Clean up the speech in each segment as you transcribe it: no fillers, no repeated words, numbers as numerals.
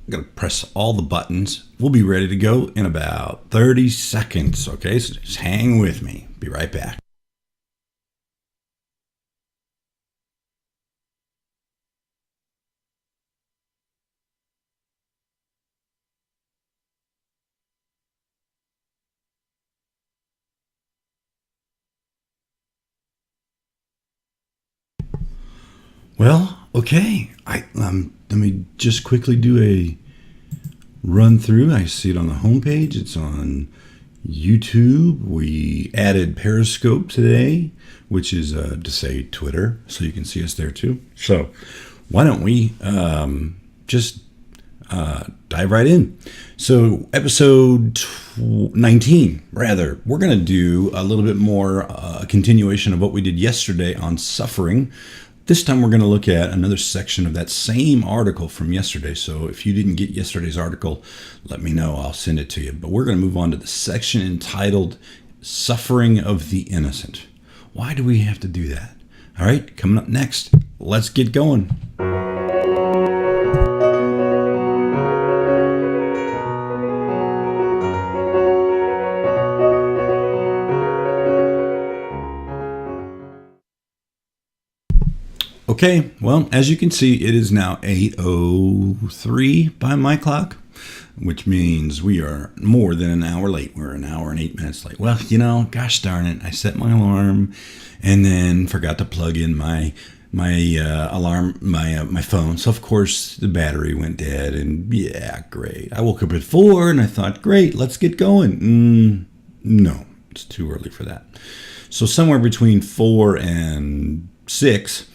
I'm going to press all the buttons. We'll be ready to go in about 30 seconds. Okay, so just hang with me. Be right back. Well, okay. Let me just quickly do a run through. I see it on the homepage. It's on YouTube. We added Periscope today, which is to say Twitter, so you can see us there too. So why don't we just dive right in? So episode 19, rather, we're going to do a little bit more a continuation of what we did yesterday on suffering. This time we're going to look at another section of that same article from yesterday. So if you didn't get yesterday's article, let me know. I'll send it to you. But we're going to move on to the section entitled Suffering of the Innocent. Why do we have to do that? All right, coming up next, let's get going. Okay, well, as you can see, it is now 8:03 by my clock, which means we are more than an hour late. We're an hour and 8 minutes late. Well, gosh darn it, I set my alarm and then forgot to plug in my alarm, my phone. So of course the battery went dead, and yeah, great. I woke up at 4 and I thought, great, let's get going. No, it's too early for that. So somewhere between 4 and 6.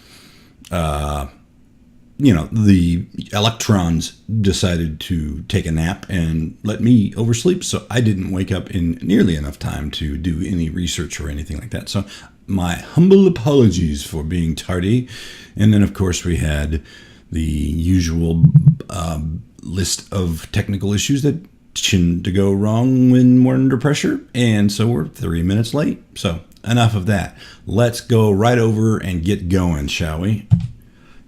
The electrons decided to take a nap and let me oversleep, so I didn't wake up in nearly enough time to do any research or anything like that. So my humble apologies for being tardy. And then, of course, we had the usual list of technical issues that tend to go wrong when we're under pressure, and so we're 3 minutes late. So enough of that. Let's go right over and get going, shall we?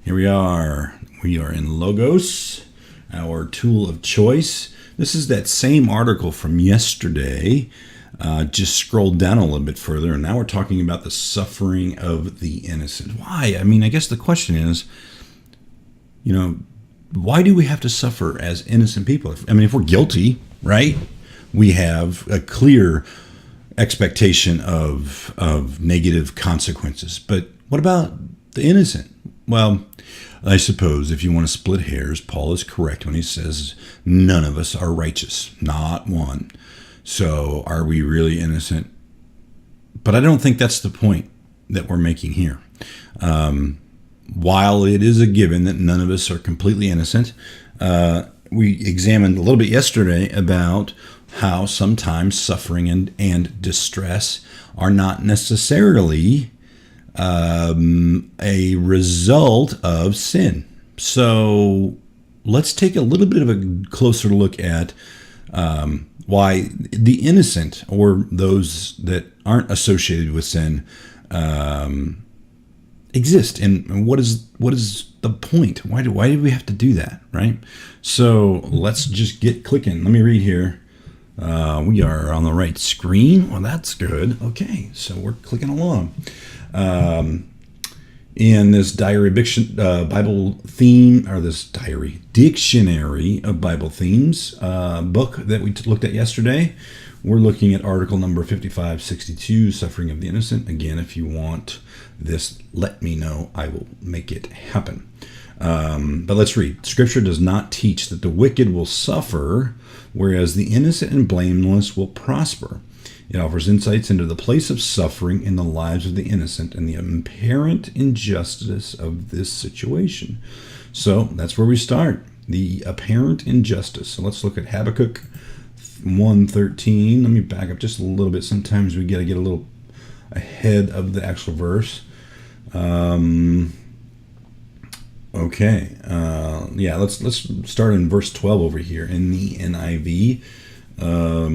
Here we are. We are in Logos, our tool of choice. This is that same article from yesterday. Just scrolled down a little bit further, and now we're talking about the suffering of the innocent. Why? I mean, I guess the question is, why do we have to suffer as innocent people? If we're guilty, right, we have a clear expectation of negative consequences. But what about the innocent? Well, I suppose if you want to split hairs, Paul is correct when he says none of us are righteous, not one. So are we really innocent? But I don't think that's the point that we're making here. While it is a given that none of us are completely innocent, we examined a little bit yesterday about how sometimes suffering and distress are not necessarily a result of sin. So let's take a little bit of a closer look at why the innocent, or those that aren't associated with sin, exist, and what is the point? Why do we have to do that, right? So let's just get clicking. Let me read here. We are on the right screen. Well, that's good. Okay, so we're clicking along. In this Bible theme, or this dictionary of Bible themes book that we looked at yesterday, we're looking at article number 5562, Suffering of the Innocent. Again, if you want this, let me know. I will make it happen. But let's read. Scripture does not teach that the wicked will suffer, whereas the innocent and blameless will prosper. It offers insights into the place of suffering in the lives of the innocent and the apparent injustice of this situation. So that's where we start, the apparent injustice. So let's look at Habakkuk 1:13. Let me back up just a little bit. Sometimes we got to get a little ahead of the actual verse. Okay. Let's start in verse 12 over here in the NIV. Our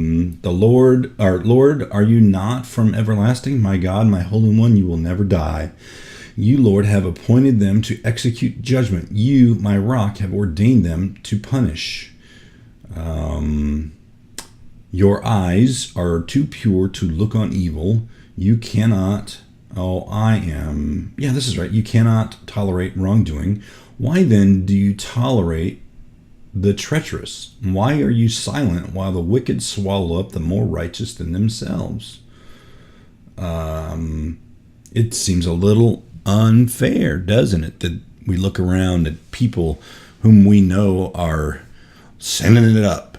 Lord, are you not from everlasting? My God, my Holy One, you will never die. You, Lord, have appointed them to execute judgment. You, my rock, have ordained them to punish. Your eyes are too pure to look on evil. You cannot, this is right. You cannot tolerate wrongdoing. Why then do you tolerate the treacherous? Why are you silent while the wicked swallow up the more righteous than themselves? It seems a little unfair, doesn't it, that we look around at people whom we know are sending it up,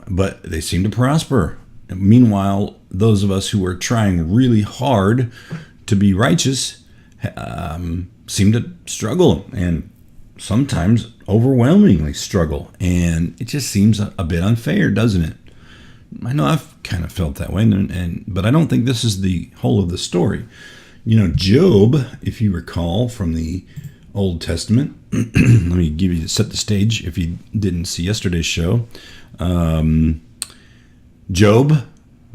but they seem to prosper. Meanwhile, those of us who are trying really hard to be righteous seem to struggle, and sometimes overwhelmingly struggle. And it just seems a bit unfair, doesn't it? I know I've kind of felt that way, but I don't think this is the whole of the story. Job, if you recall from the Old Testament, let me set the stage if you didn't see yesterday's show. Job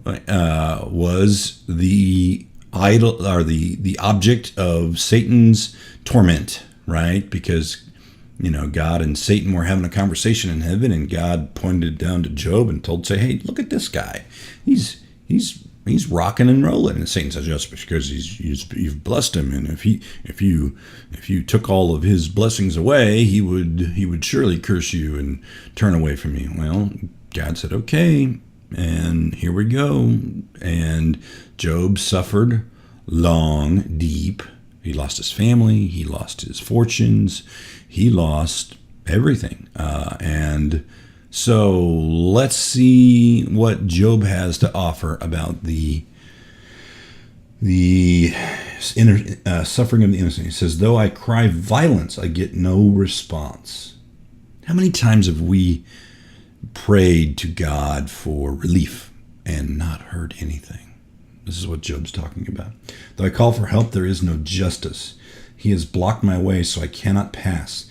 was the idol, or the object of Satan's torment, right? Because God and Satan were having a conversation in heaven, and God pointed down to Job and say, "Hey, look at this guy. He's rocking and rolling." And Satan says, "Just because you've blessed him, and if you took all of his blessings away, he would surely curse you and turn away from you." Well, God said, "Okay," and here we go. And Job suffered long, deep. He lost his family. He lost his fortunes. He lost everything. And so let's see what Job has to offer about the suffering of the innocent. He says, "Though I cry violence, I get no response." How many times have we prayed to God for relief and not heard anything? This is what Job's talking about. "Though I call for help, there is no justice. He has blocked my way so I cannot pass.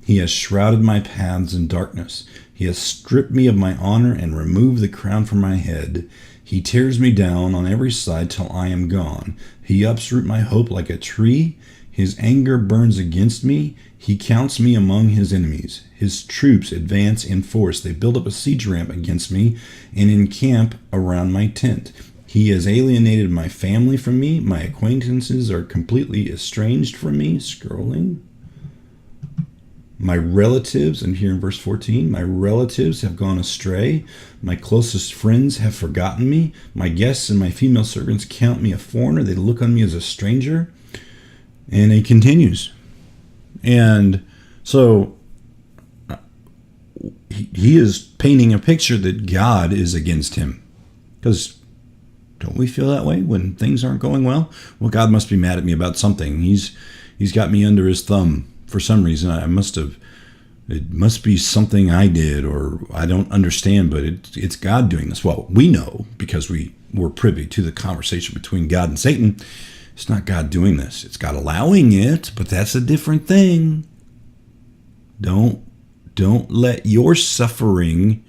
He has shrouded my paths in darkness. He has stripped me of my honor and removed the crown from my head. He tears me down on every side till I am gone. He uproots my hope like a tree. His anger burns against me. He counts me among his enemies. His troops advance in force. They build up a siege ramp against me and encamp around my tent. He has alienated my family from me. My acquaintances are completely estranged from me." Scrolling. "My relatives," and here in verse 14, "my relatives have gone astray. My closest friends have forgotten me. My guests and my female servants count me a foreigner. They look on me as a stranger." And he continues. And so he is painting a picture that God is against him. Because don't we feel that way when things aren't going well? Well, God must be mad at me about something. He's got me under his thumb for some reason. It must be something I did, or I don't understand, but it's God doing this. Well, we know, because we were privy to the conversation between God and Satan. It's not God doing this. It's God allowing it, but that's a different thing. Don't let your suffering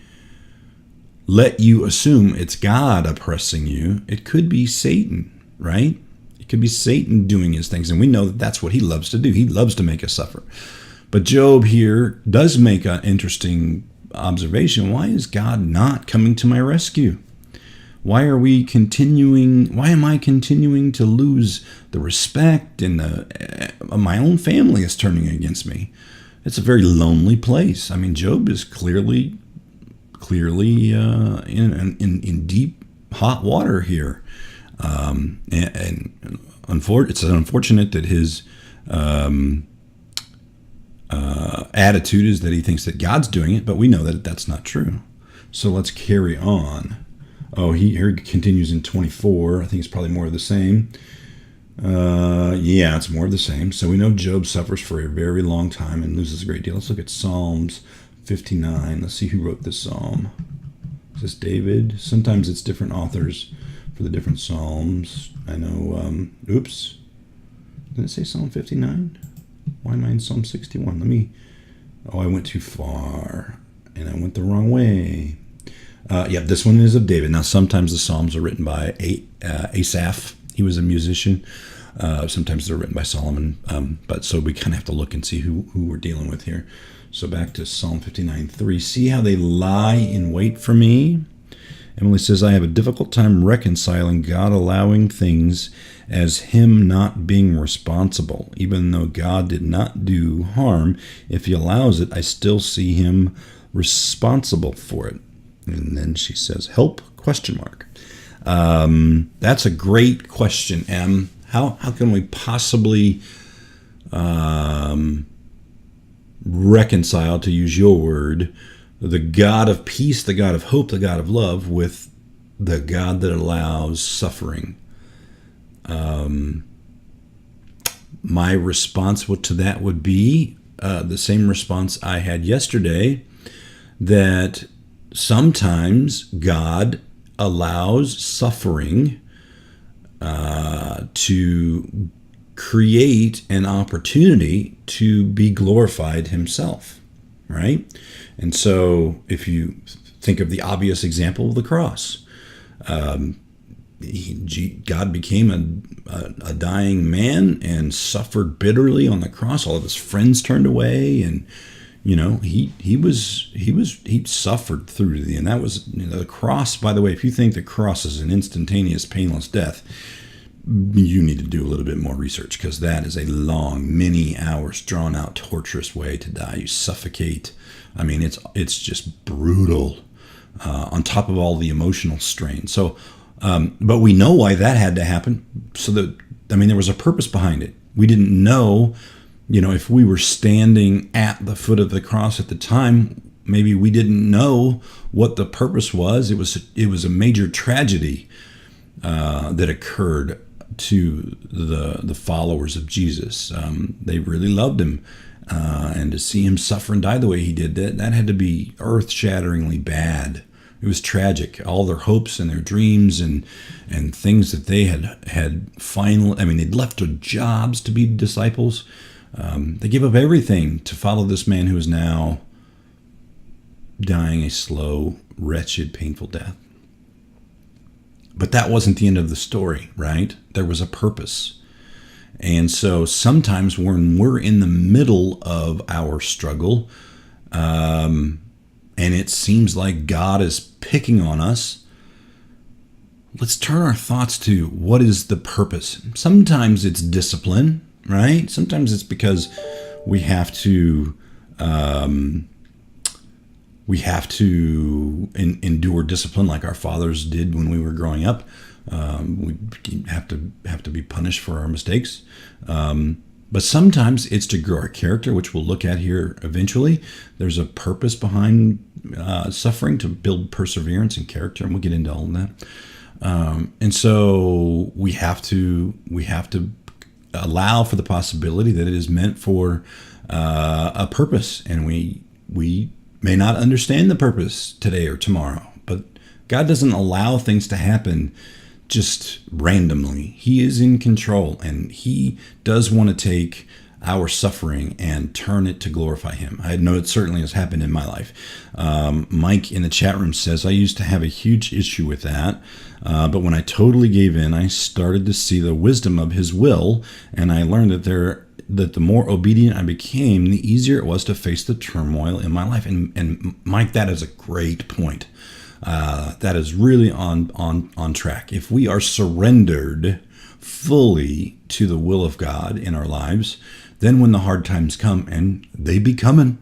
let you assume it's God oppressing you. It could be Satan, right? It could be Satan doing his things, and we know that that's what he loves to do. He loves to make us suffer. But Job here does make an interesting observation. Why is God not coming to my rescue? Why am I continuing to lose the respect, and my own family is turning against me? It's a very lonely place. I mean, Job is clearly in deep hot water here, and it's unfortunate that his attitude is that he thinks that God's doing it, but we know that that's not true. So let's carry on. Here he continues in 24. I think it's probably more of the same. It's more of the same. So we know Job suffers for a very long time and loses a great deal. Let's look at Psalms 59. Let's see who wrote this psalm. Is this David? Sometimes it's different authors for the different psalms. I know, oops. Did it say Psalm 59? Why am I in Psalm 61? I went too far, and I went the wrong way. This one is of David. Now, sometimes the psalms are written by Asaph. He was a musician. Sometimes they're written by Solomon, but so we kind of have to look and see who we're dealing with here. So back to Psalm 59:3. See how they lie in wait for me? Emily says, I have a difficult time reconciling God allowing things as him not being responsible. Even though God did not do harm, if he allows it, I still see him responsible for it. And then she says, help, question mark. That's a great question, Em. How can we possibly reconcile, to use your word, the God of peace, the God of hope, the God of love, with the God that allows suffering? My response to that would be the same response I had yesterday, that sometimes God allows suffering to create an opportunity to be glorified himself, right? And so if you think of the obvious example of the cross, God became a dying man and suffered bitterly on the cross. All of his friends turned away, and he suffered through the end. That was the cross. By the way, if you think the cross is an instantaneous, painless death, you need to do a little bit more research, because that is a long, many hours, drawn out, torturous way to die. You suffocate. I mean, it's just brutal, on top of all the emotional strain. So, but we know why that had to happen. So there was a purpose behind it. We didn't know, if we were standing at the foot of the cross at the time, maybe we didn't know what the purpose was. It was a major tragedy that occurred to the followers of Jesus. They really loved him, and to see him suffer and die the way he did, that had to be earth-shatteringly bad. It was tragic. All their hopes and their dreams and things that they had finally, they'd left their jobs to be disciples. They gave up everything to follow this man who is now dying a slow, wretched, painful death. But that wasn't the end of the story, right? There was a purpose. And so sometimes when we're in the middle of our struggle, and it seems like God is picking on us, let's turn our thoughts to what is the purpose. Sometimes it's discipline, right? Sometimes it's because we have to endure discipline like our fathers did when we were growing up. We have to be punished for our mistakes. But sometimes it's to grow our character, which we'll look at here eventually. There's a purpose behind suffering, to build perseverance and character, and we'll get into all of that. And so we have to allow for the possibility that it is meant for a purpose, and we may not understand the purpose today or tomorrow, but God doesn't allow things to happen just randomly. He is in control, and he does want to take our suffering and turn it to glorify him. I know it certainly has happened in my life. Mike in the chat room says, I used to have a huge issue with that, but when I totally gave in, I started to see the wisdom of his will, and I learned that the more obedient I became, the easier it was to face the turmoil in my life. And Mike, that is a great point. That is really on track. If we are surrendered fully to the will of God in our lives, then when the hard times come, and they be coming,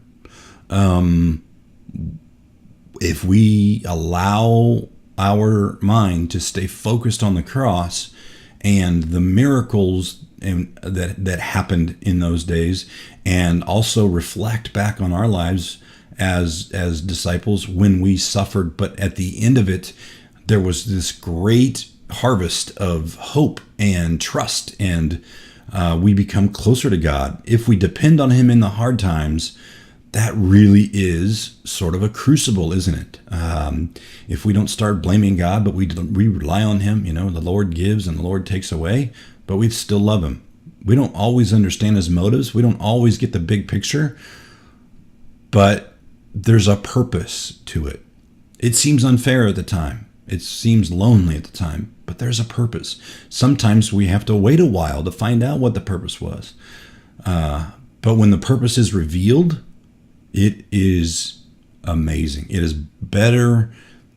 if we allow our mind to stay focused on the cross and the miracles that happened in those days, and also reflect back on our lives as disciples when we suffered, but at the end of it, there was this great harvest of hope and trust, and we become closer to God. If we depend on him in the hard times, that really is sort of a crucible, isn't it? If we don't start blaming God, but we rely on him, the Lord gives and the Lord takes away, but we still love him. We don't always understand his motives. We don't always get the big picture, but there's a purpose to it. It seems unfair at the time. It seems lonely at the time, but there's a purpose. Sometimes we have to wait a while to find out what the purpose was. But when the purpose is revealed, it is amazing. It is better.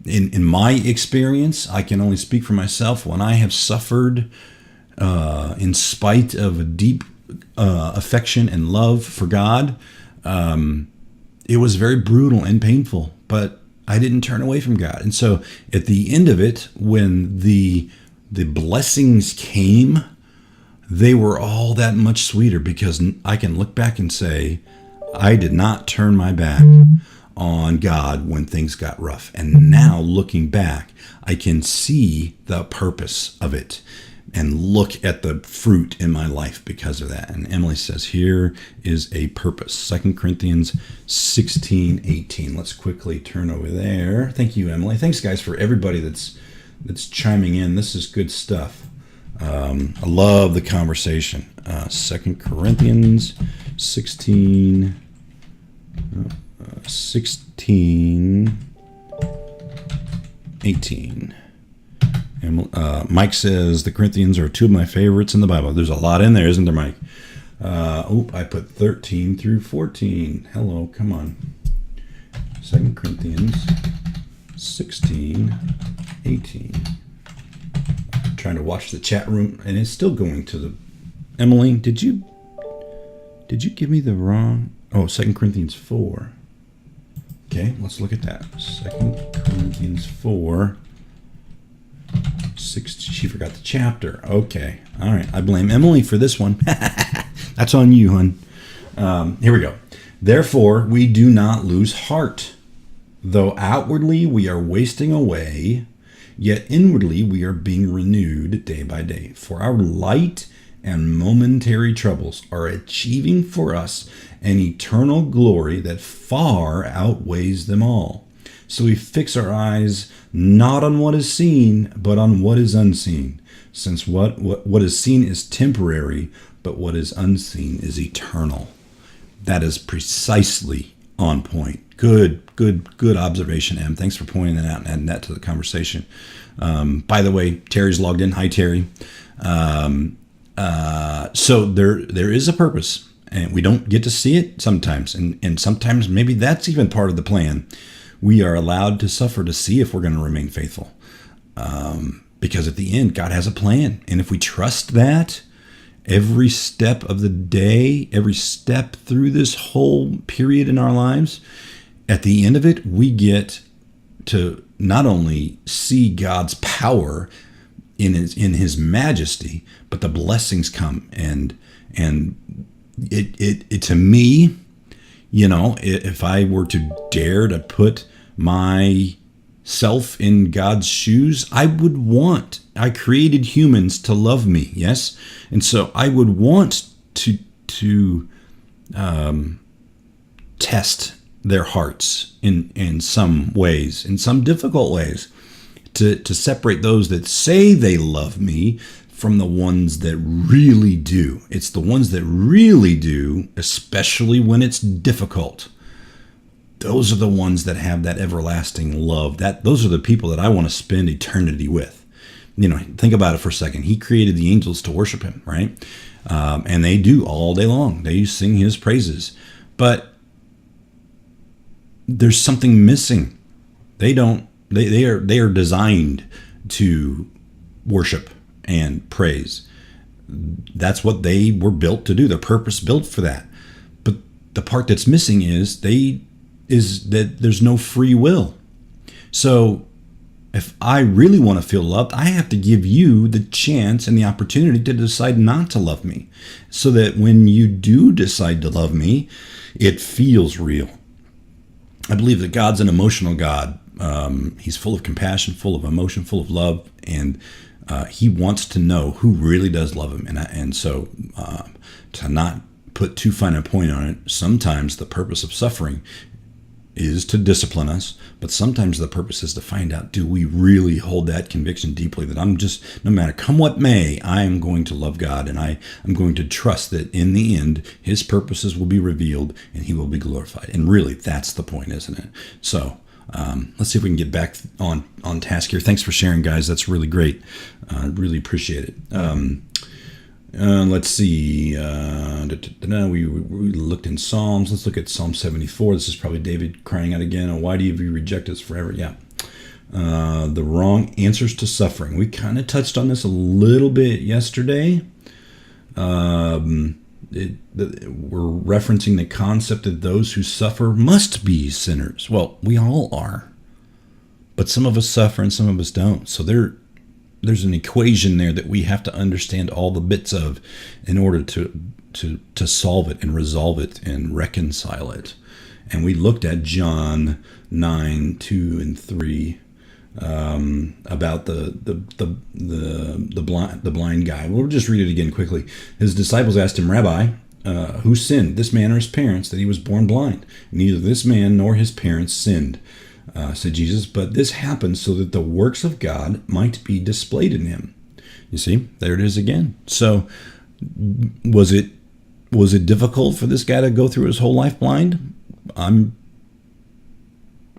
In my experience, I can only speak for myself. When I have suffered in spite of a deep affection and love for God, it was very brutal and painful, but I didn't turn away from God. And so at the end of it, when the blessings came, they were all that much sweeter because I can look back and say, I did not turn my back on God when things got rough. And now looking back, I can see the purpose of it and look at the fruit in my life because of that. And Emily says, here is a purpose. 2 Corinthians 16:18. Let's quickly turn over there. Thank you, Emily. Thanks, guys, for everybody that's chiming in. This is good stuff. I love the conversation. 2 Corinthians 16, 18. And Mike says the Corinthians are two of my favorites in the Bible. There's a lot in there, isn't there, Mike? I put 13 through 14. Hello, come on. 2 Corinthians 16, 18. I'm trying to watch the chat room, and it's still going to the... Emily, did you give me the wrong... Oh, 2 Corinthians 4. Okay, let's look at that. 2 Corinthians 4. 6. She forgot the chapter. Okay. All right. I blame Emily for this one. That's on you, hon. Here we go. Therefore, we do not lose heart. Though outwardly we are wasting away, yet inwardly we are being renewed day by day. For our light and momentary troubles are achieving for us an eternal glory that far outweighs them all. So we fix our eyes not on what is seen, but on what is unseen. Since what is seen is temporary, but what is unseen is eternal. That is precisely on point. Good observation, Em. Thanks for pointing that out and adding that to the conversation. By the way, Terry's logged in. Hi, Terry. So there is a purpose, and we don't get to see it sometimes. And sometimes maybe that's even part of the plan. We are allowed to suffer to see if we're going to remain faithful. Because at the end, God has a plan. And if we trust that, every step of the day, every step through this whole period in our lives, at the end of it, we get to not only see God's power in his majesty, but the blessings come. And it to me, if I were to dare to put myself in God's shoes, I created humans to love me, yes? And so I would want to test their hearts in some ways, in some difficult ways, to separate those that say they love me from the ones that really do. It's the ones that really do, especially when it's difficult. Those are the ones that have that everlasting love. Those are the people that I want to spend eternity with. Think about it for a second. He created the angels to worship him, right? And they do all day long. They sing his praises. But there's something missing. They are designed to worship and praise. That's what they were built to do. They're purpose built for that. But the part that's missing is that there's no free will. So if I really want to feel loved, I have to give you the chance and the opportunity to decide not to love me, so that when you do decide to love me, it feels real. I believe that God's an emotional God. He's full of compassion, full of emotion, full of love, and he wants to know who really does love him. And so to not put too fine a point on it, sometimes the purpose of suffering is to discipline us, but sometimes the purpose is to find out, do we really hold that conviction deeply that I'm just, no matter come what may, I am going to love God, and I am going to trust that in the end, his purposes will be revealed and he will be glorified. And really, that's the point, isn't it? So Let's see if we can get back on task here. Thanks for sharing, guys. That's really great. I really appreciate it. Let's see. We looked in Psalms. Let's look at Psalm 74. This is probably David crying out again. Oh, why do you reject us forever? Yeah. The wrong answers to suffering. We kind of touched on this a little bit yesterday. We're referencing the concept that those who suffer must be sinners. Well, we all are. But some of us suffer and some of us don't. So there's an equation there that we have to understand all the bits of in order to solve it and resolve it and reconcile it. And we looked at John 9, 2 and 3 about the blind guy. We'll just read it again quickly. His disciples asked him, Rabbi, who sinned, this man or his parents, that he was born blind? Neither this man nor his parents sinned, said Jesus, but this happened so that the works of God might be displayed in him. You see, there it is again. So was it difficult for this guy to go through his whole life blind? I'm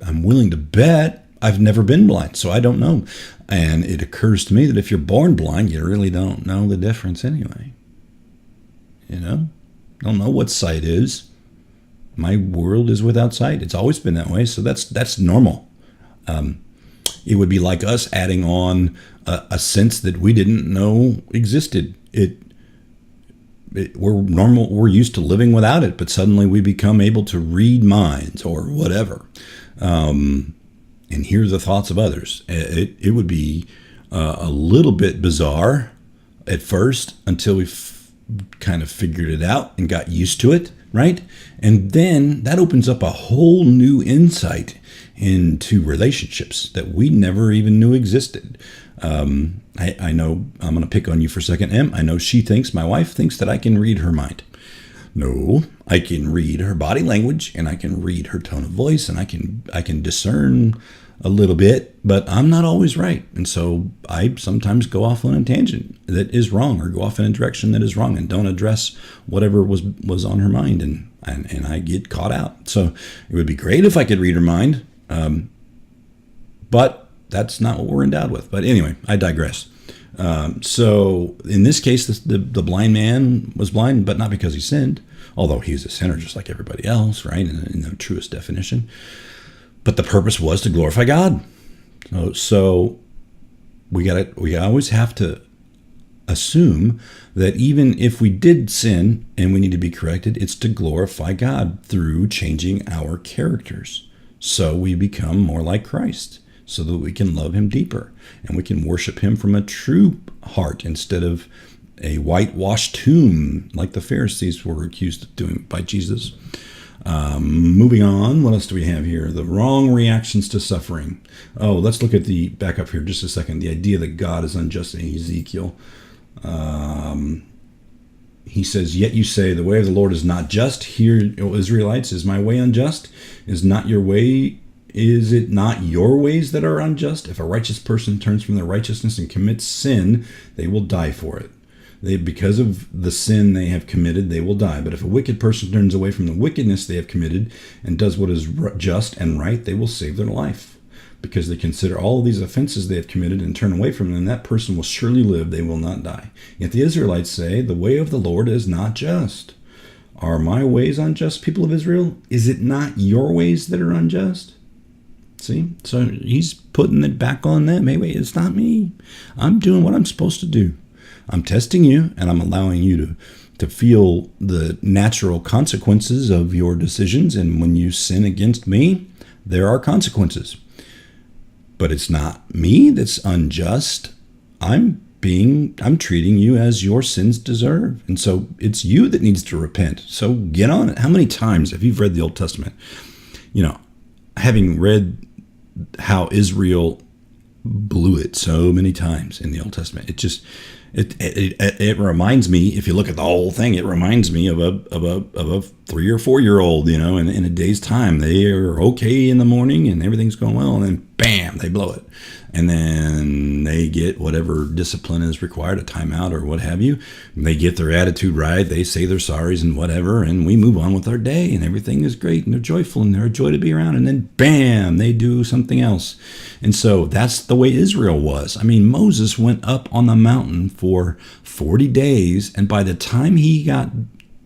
willing to bet. I've never been blind, so I don't know. And it occurs to me that if you're born blind, you really don't know the difference anyway. You know? Don't know what sight is. My world is without sight. It's always been that way, so that's normal. It would be like us adding on a sense that we didn't know existed. We're normal. We're used to living without it, but suddenly we become able to read minds or whatever. And hear the thoughts of others. It would be a little bit bizarre at first until we kind of figured it out and got used to it, right? And then that opens up a whole new insight into relationships that we never even knew existed. I know, I'm going to pick on you for a second, Em. I know my wife thinks that I can read her mind. No, I can read her body language and I can read her tone of voice and I can discern a little bit, but I'm not always right. And so I sometimes go off on a tangent that is wrong or go off in a direction that is wrong and don't address whatever was on her mind and I get caught out. So it would be great if I could read her mind, but that's not what we're endowed with. But anyway, I digress. So in this case, the blind man was blind, but not because he sinned, although he's a sinner just like everybody else, right? In the truest definition. But the purpose was to glorify God. So we always have to assume that even if we did sin and we need to be corrected, it's to glorify God through changing our characters. So we become more like Christ, so that we can love him deeper and we can worship him from a true heart instead of a whitewashed tomb like the Pharisees were accused of doing by Jesus. Moving on, what else do we have here? The wrong reactions to suffering. Oh, let's look at back up here just a second, the idea that God is unjust in Ezekiel. He says, yet you say, the way of the Lord is not just. Hear, O Israelites, is my way unjust? Is not your way? Is it not your ways that are unjust? If a righteous person turns from their righteousness and commits sin, they will die for it. Because of the sin they have committed, they will die. But if a wicked person turns away from the wickedness they have committed and does what is just and right, they will save their life. Because they consider all of these offenses they have committed and turn away from them, that person will surely live, they will not die. Yet the Israelites say, the way of the Lord is not just. Are my ways unjust, people of Israel? Is it not your ways that are unjust? See? So he's putting it back on them. Hey, wait, it's not me. I'm doing what I'm supposed to do. I'm testing you, and I'm allowing you to feel the natural consequences of your decisions. And when you sin against me, there are consequences. But it's not me that's unjust. I'm treating you as your sins deserve. And so it's you that needs to repent. So get on it. How many times, if you've read the Old Testament, having read how Israel blew it so many times in the Old Testament, it reminds me, if you look at the whole thing, it reminds me of a 3 or 4 year old, in a day's time. They are okay in the morning and everything's going well. And then bam, they blow it. And then they get whatever discipline is required, a timeout or what have you. They get their attitude right. They say their sorries and whatever, and we move on with our day, and everything is great, and they're joyful, and they're a joy to be around. And then, bam, they do something else. And so that's the way Israel was. I mean, Moses went up on the mountain for 40 days, and by the time he got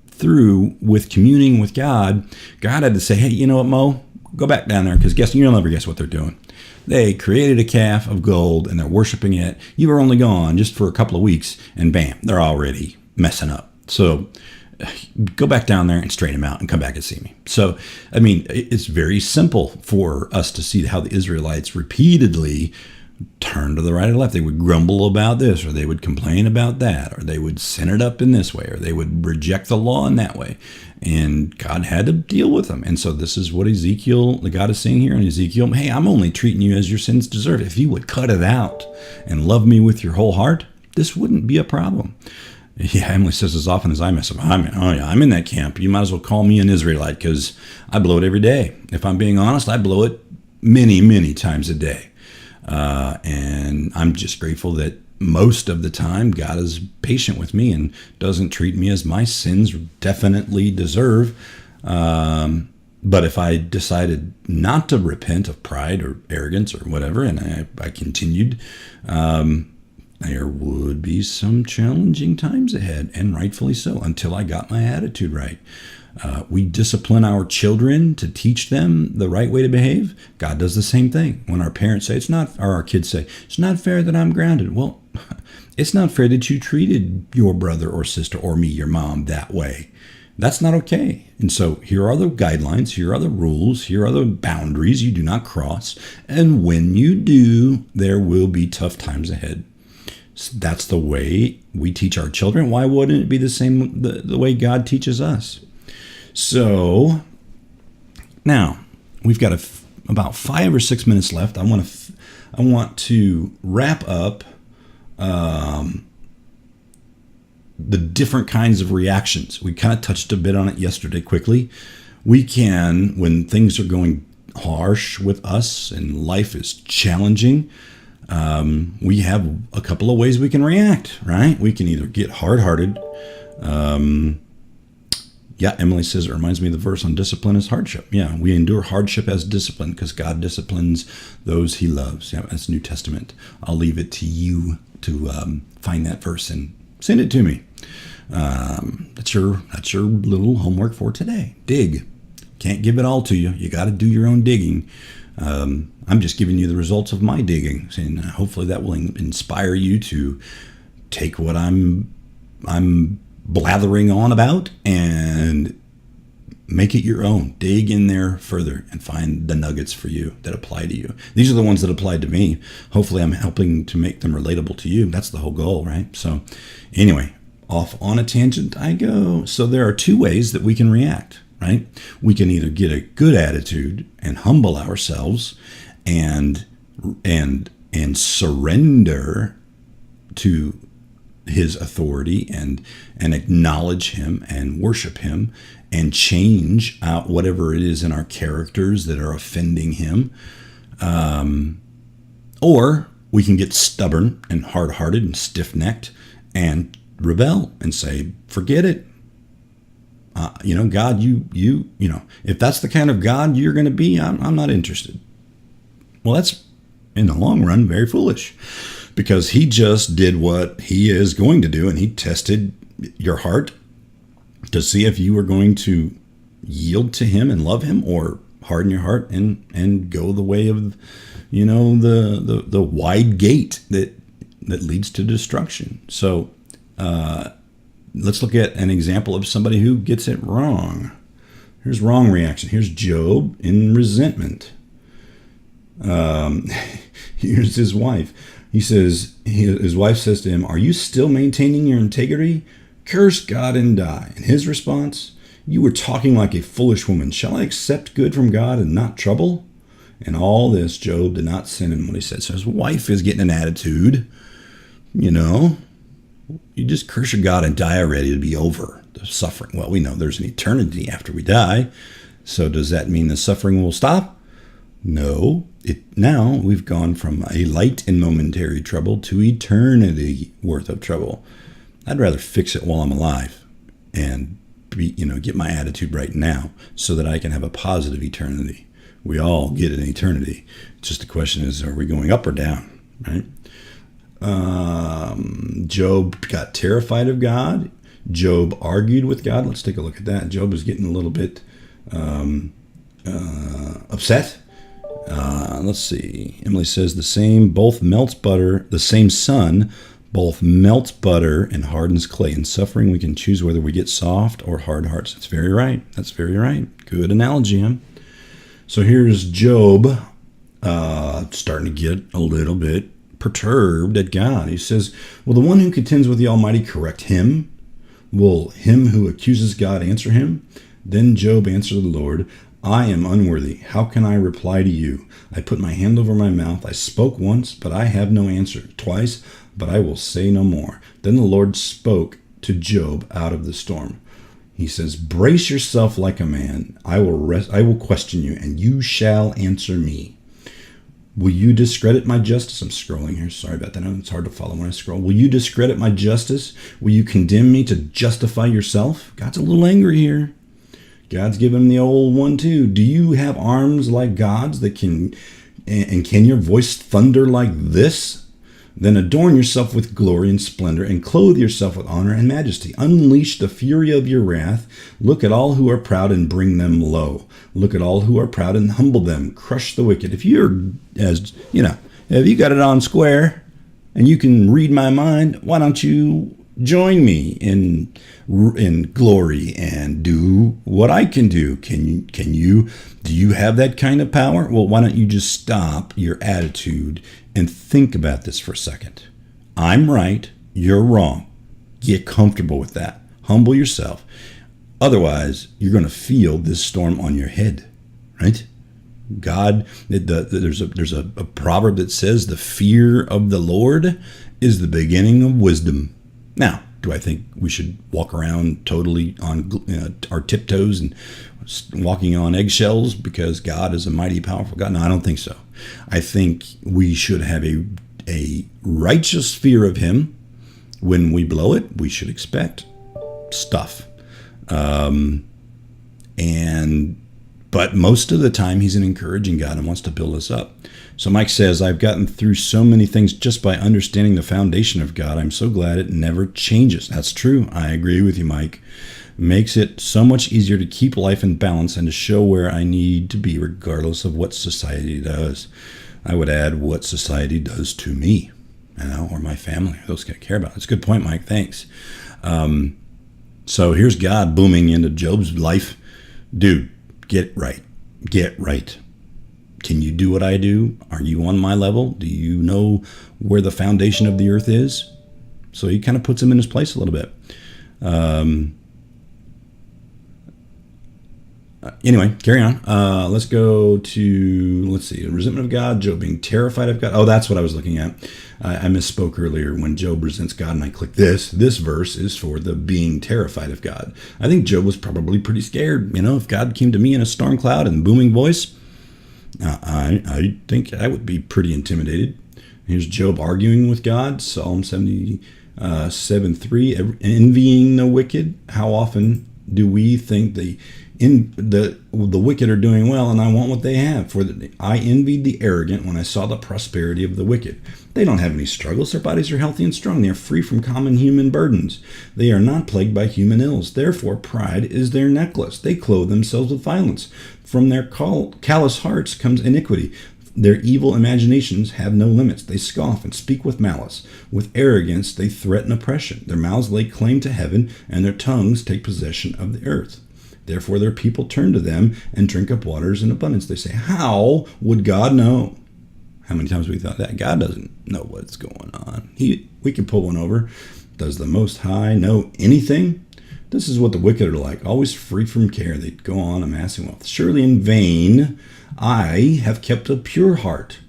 through with communing with God, God had to say, hey, you know what, Mo? Go back down there, because you'll never guess what they're doing. They created a calf of gold and they're worshiping it. You were only gone just for a couple of weeks, and bam, they're already messing up. So go back down there and straighten them out and come back and see me. So, I mean, it's very simple for us to see how the Israelites repeatedly turn to the right or left. They would grumble about this, or they would complain about that, or they would send it up in this way, or they would reject the law in that way. And God had to deal with them. And so this is what the God is saying here in Ezekiel. Hey, I'm only treating you as your sins deserve. If you would cut it out and love me with your whole heart, this wouldn't be a problem. Yeah, Emily says as often as I mess up, I'm in that camp. You might as well call me an Israelite, because I blow it every day. If I'm being honest, I blow it many, many times a day. And I'm just grateful that most of the time God is patient with me and doesn't treat me as my sins definitely deserve. But if I decided not to repent of pride or arrogance or whatever, and I continued, there would be some challenging times ahead, and rightfully so, until I got my attitude right. We discipline our children to teach them the right way to behave. God does the same thing. When our parents say or our kids say, it's not fair that I'm grounded. Well, it's not fair that you treated your brother or sister or me, your mom, that way. That's not okay. And so here are the guidelines, here are the rules, here are the boundaries you do not cross. And when you do, there will be tough times ahead. So that's the way we teach our children. Why wouldn't it be the same the way God teaches us? So now we've got about 5 or 6 minutes left. I want to wrap up the different kinds of reactions. We kind of touched a bit on it yesterday quickly. We can, when things are going harsh with us and life is challenging, we have a couple of ways we can react, right? We can either get hard-hearted. Yeah, Emily says it reminds me of the verse on discipline is hardship. Yeah, we endure hardship as discipline because God disciplines those he loves. Yeah, that's New Testament. I'll leave it to you to find that verse and send it to me. That's your little homework for today. Dig. Can't give it all to you. You got to do your own digging. I'm just giving you the results of my digging, and hopefully that will inspire you to take what I'm blathering on about and make it your own. Dig in there further and find the nuggets for you that apply to you. These are the ones that applied to me. Hopefully I'm helping to make them relatable to you. That's the whole goal, right? So anyway, off on a tangent I go. So there are 2 ways that we can react, right? We can either get a good attitude and humble ourselves and surrender to his authority and acknowledge him and worship him and change out whatever it is in our characters that are offending him. Or we can get stubborn and hard-hearted and stiff-necked and rebel and say, forget it. God, if that's the kind of God you're going to be, I'm not interested. Well, that's in the long run very foolish, because he just did what he is going to do, and he tested your heart to see if you were going to yield to him and love him, or harden your heart and go the way of, the wide gate that leads to destruction. So let's look at an example of somebody who gets it wrong. Here's wrong reaction. Here's Job in resentment. Here's his wife. He says, his wife says to him, "Are you still maintaining your integrity? Curse God and die." And his response, "You were talking like a foolish woman. Shall I accept good from God and not trouble?" And all this, Job did not sin in what he said. So his wife is getting an attitude, you just curse your God and die already to be over the suffering. Well, we know there's an eternity after we die. So does that mean the suffering will stop? No. now we've gone from a light and momentary trouble to eternity worth of trouble. I'd rather fix it while I'm alive and get my attitude right now so that I can have a positive eternity. We all get an eternity. Just the question is, are we going up or down, right? Job got terrified of God. Job argued with God. Let's take a look at that. Job is getting a little bit upset. Let's see. Emily says the same sun both melts butter and hardens clay. In suffering, we can choose whether we get soft or hard hearts. That's very right. That's very right. Good analogy, huh? So here's Job starting to get a little bit perturbed at God. He says, will the one who contends with the Almighty correct him? Will him who accuses God answer him? Then Job answered the Lord, I am unworthy. How can I reply to you? I put my hand over my mouth. I spoke once, but I have no answer. Twice, but I will say no more. Then the Lord spoke to Job out of the storm. He says, brace yourself like a man. I will question you, and you shall answer me. Will you discredit my justice? I'm scrolling here. Sorry about that. It's hard to follow when I scroll. Will you discredit my justice? Will you condemn me to justify yourself? God's a little angry here. God's giving him the old 1-2. Do you have arms like God's that can your voice thunder like this? Then adorn yourself with glory and splendor and clothe yourself with honor and majesty. Unleash the fury of your wrath. Look at all who are proud and bring them low. Look at all who are proud and humble them. Crush the wicked. If you got it on square and you can read my mind, why don't you join me in glory and do what I can do? Do you have that kind of power? Well, why don't you just stop your attitude and think about this for a second. I'm right, you're wrong. Get comfortable with that. Humble yourself. Otherwise, you're going to feel this storm on your head, right? God, there's a proverb that says the fear of the Lord is the beginning of wisdom. Now, do I think we should walk around totally on our tiptoes and walking on eggshells because God is a mighty, powerful God? No, I don't think so. I think we should have a righteous fear of him. When we blow it, we should expect stuff. But most of the time, he's an encouraging God and wants to build us up. So Mike says, I've gotten through so many things just by understanding the foundation of God. I'm so glad it never changes. That's true. I agree with you, Mike. Makes it so much easier to keep life in balance and to show where I need to be regardless of what society does. I would add what society does to me, or my family, those I care about. That's a good point, Mike. Thanks. So here's God booming into Job's life. Dude, get right. Get right. Can you do what I do? Are you on my level? Do you know where the foundation of the earth is? So he kind of puts him in his place a little bit. Anyway, carry on. Let's go to, resentment of God, Job being terrified of God. Oh, that's what I was looking at. I misspoke earlier when Job resents God, and I clicked this. This verse is for the being terrified of God. I think Job was probably pretty scared. If God came to me in a storm cloud and booming voice, I think I would be pretty intimidated. Here's Job arguing with God, Psalm 77:3, envying the wicked. How often do we think the wicked are doing well, and I want what they have? For I envied the arrogant when I saw the prosperity of the wicked. They don't have any struggles. Their bodies are healthy and strong. They are free from common human burdens. They are not plagued by human ills. Therefore, pride is their necklace. They clothe themselves with violence. From their callous hearts comes iniquity. Their evil imaginations have no limits. They scoff and speak with malice. With arrogance, they threaten oppression. Their mouths lay claim to heaven, and their tongues take possession of the earth. Therefore, their people turn to them and drink up waters in abundance. They say, how would God know? How many times have we thought that? God doesn't know what's going on. We can pull one over. Does the Most High know anything? This is what the wicked are like, always free from care. They go on amassing wealth. Surely in vain I have kept a pure heart.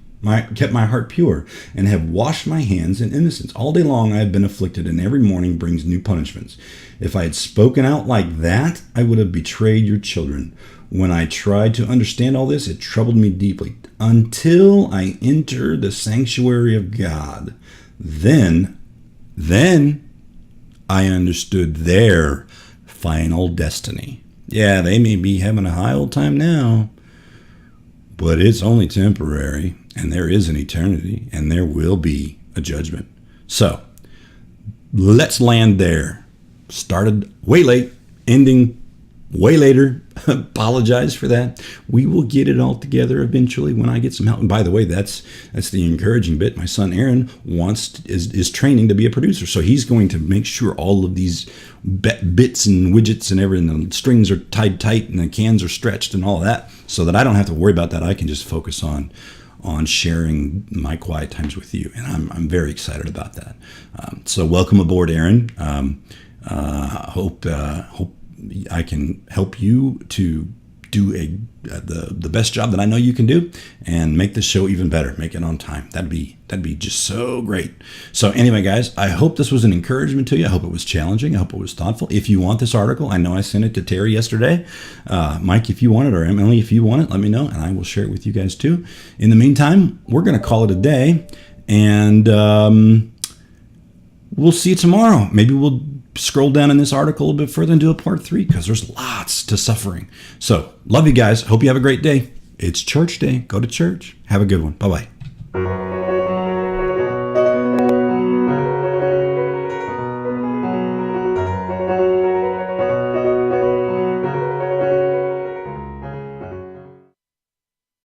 kept my heart pure, and have washed my hands in innocence. All day long I have been afflicted, and every morning brings new punishments. If I had spoken out like that, I would have betrayed your children. When I tried to understand all this, it troubled me deeply, until I entered the sanctuary of God. Then I understood their final destiny. Yeah, they may be having a high old time now, but it's only temporary, and there is an eternity, and there will be a judgment. So, let's land there. Started way late, ending way later. Apologize for that. We will get it all together eventually when I get some help. And by the way, that's the encouraging bit. My son Aaron is training to be a producer, so he's going to make sure all of these bits and widgets and everything, the strings are tied tight and the cans are stretched and all that, so that I don't have to worry about that. I can just focus on sharing my quiet times with you, and I'm very excited about that. So welcome aboard, Aaron. Hope I can help you to do the best job that I know you can do, and make the show even better, make it on time. That'd be just so great. So anyway, guys, I hope this was an encouragement to you. I hope it was challenging. I hope it was thoughtful. If you want this article, I know I sent it to Terry yesterday. Mike, if you want it, or Emily, if you want it, let me know, and I will share it with you guys too. In the meantime, we're going to call it a day, and we'll see you tomorrow. Maybe we'll scroll down in this article a little bit further and do a part 3, because there's lots to suffering. So, love you guys. Hope you have a great day. It's church day. Go to church. Have a good one. Bye-bye.